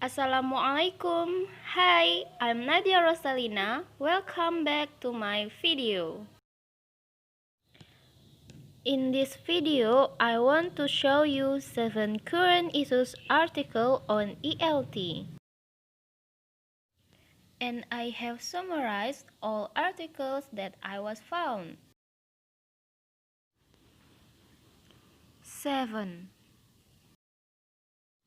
Assalamualaikum. Hi, I'm Nadya Rosalina. Welcome back to my video. In this video, I want to show you 7 current issues articles on ELT. And I have summarized all articles that I was found. 7.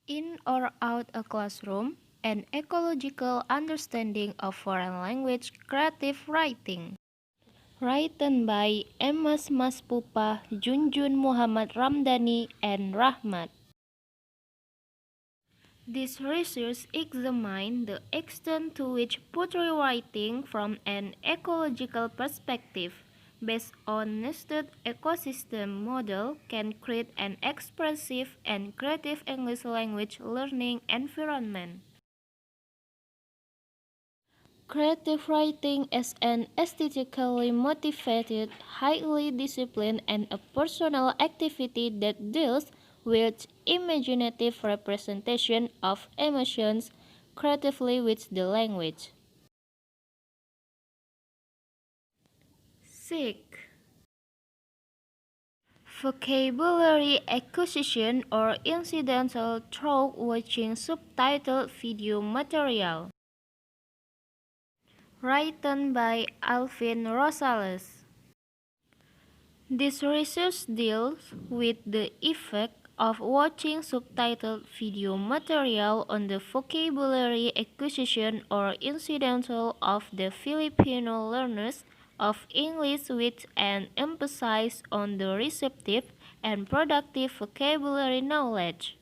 In or out a classroom, an ecological understanding of foreign language creative writing. Written by Emas Maspupa, Junjun Muhammad Ramdhani, and Rahmat. This research examined the extent to which poetry writing from an ecological perspective, based on nested ecosystem model, can create an expressive and creative English language learning environment. Creative writing is an aesthetically motivated, highly disciplined, and a personal activity that deals with imaginative representation of emotions creatively with the language. 6. Vocabulary acquisition or incidental through watching subtitled video material. Written by Alvin Rosales. This research deals with the effect of watching subtitled video material on the vocabulary acquisition or incidental of the Filipino learners of English with an emphasis on the receptive and productive vocabulary knowledge.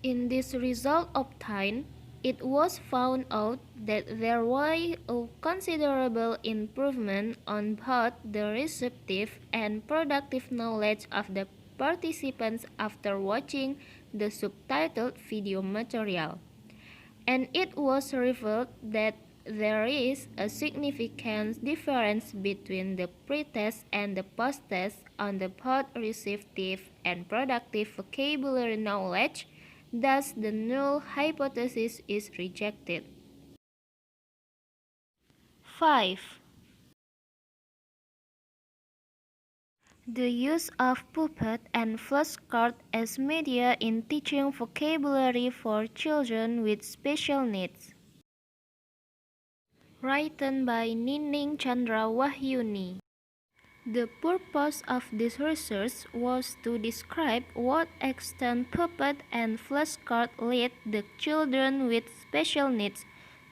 In this result obtained, it was found out that there was a considerable improvement on both the receptive and productive knowledge of the participants after watching the subtitled video material. And it was revealed that there is a significant difference between the pre-test and the post-test on the both receptive and productive vocabulary knowledge. Thus, the null hypothesis is rejected. 5. The use of puppet and flashcards as media in teaching vocabulary for children with special needs. Written by Nining Chandra Wahyuni. The purpose of this research was to describe what extent puppet and flashcards lead the children with special needs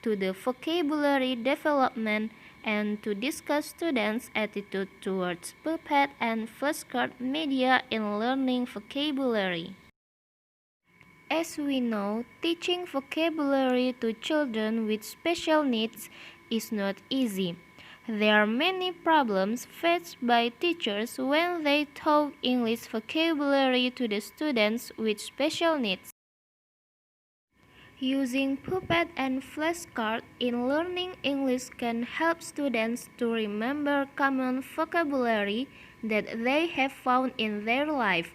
to the vocabulary development and to discuss students' attitude towards puppet and flashcard media in learning vocabulary. As we know, teaching vocabulary to children with special needs is not easy. There are many problems faced by teachers when they taught English vocabulary to the students with special needs. Using puppet and flashcards in learning English can help students to remember common vocabulary that they have found in their life.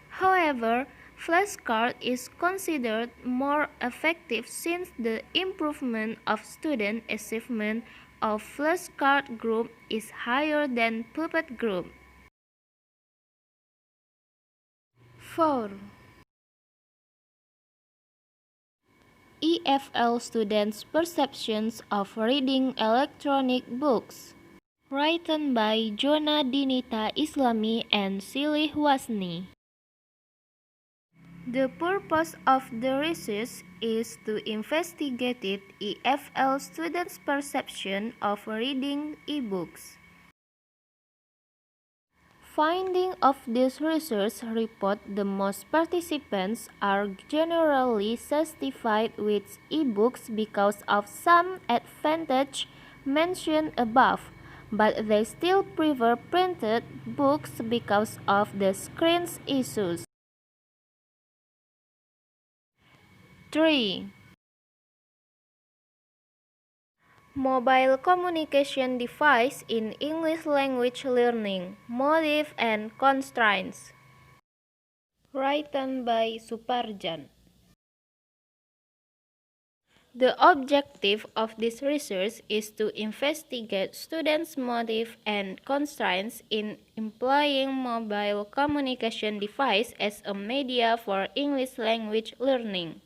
However, flashcard is considered more effective since the improvement of student achievement of flashcard group is higher than puppet group. 4. EFL students' perceptions of reading electronic books. Written by Jona Dinita Islami and Silih Wasni. The purpose of the research is to investigate EFL students' perception of reading e-books. Finding of this research report, the most participants are generally satisfied with e-books because of some advantage mentioned above, but they still prefer printed books because of the screen's issues. 3. Mobile communication device in English language learning, motive and constraints. Written by Suparjan. The objective of this research is to investigate students' motive and constraints in employing mobile communication device as a media for English language learning.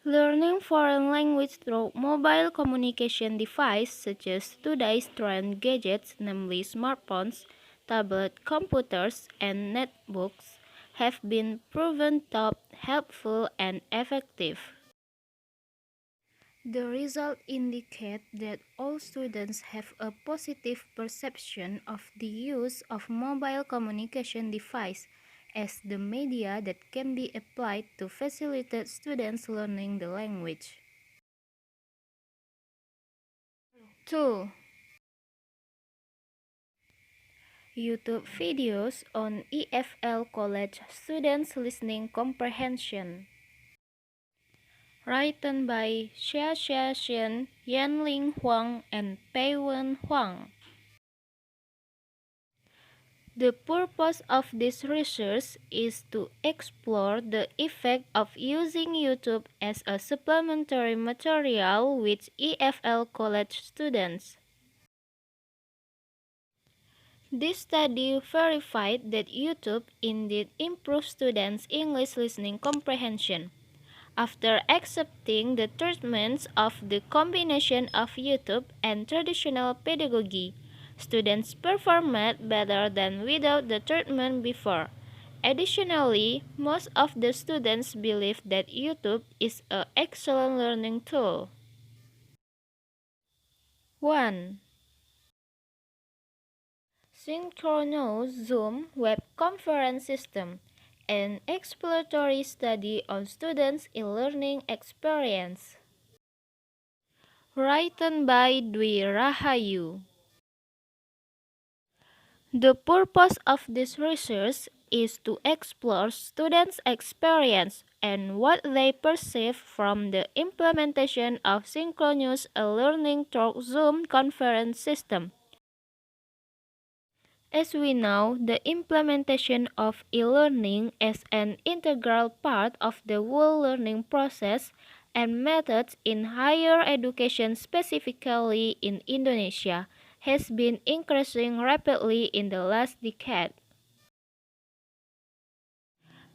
Learning foreign language through mobile communication devices such as today's trend gadgets, namely smartphones, tablet computers, and netbooks, have been proven to be helpful and effective. The results indicate that all students have a positive perception of the use of mobile communication device as the media that can be applied to facilitate students learning the language. 2. YouTube videos on EFL College students listening comprehension. Written by Xia Xian, Yanling Huang, and Peiwen Huang. The purpose of this research is to explore the effect of using YouTube as a supplementary material with EFL college students. This study verified that YouTube indeed improves students' English listening comprehension. After accepting the treatments of the combination of YouTube and traditional pedagogy, students performed better than without the treatment before. Additionally, most of the students believe that YouTube is an excellent learning tool. 1. Synchronous Zoom web conference system, an exploratory study on students' e-learning experience. Written by Dwi Rahayu. The purpose of this research is to explore students' experience and what they perceive from the implementation of synchronous learning through Zoom conference system. As we know, the implementation of e-learning as an integral part of the whole learning process and methods in higher education, specifically in Indonesia, has been increasing rapidly in the last decade.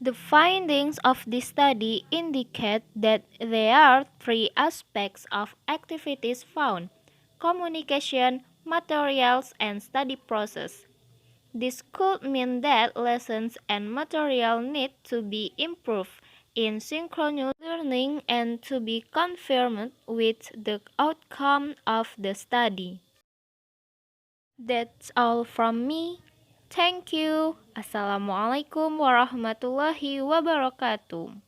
The findings of this study indicate that there are three aspects of activities found: communication, materials, and study process. This could mean that lessons and material need to be improved in synchronous learning and to be confirmed with the outcome of the study. That's all from me. Thank you. Assalamualaikum warahmatullahi wabarakatuh.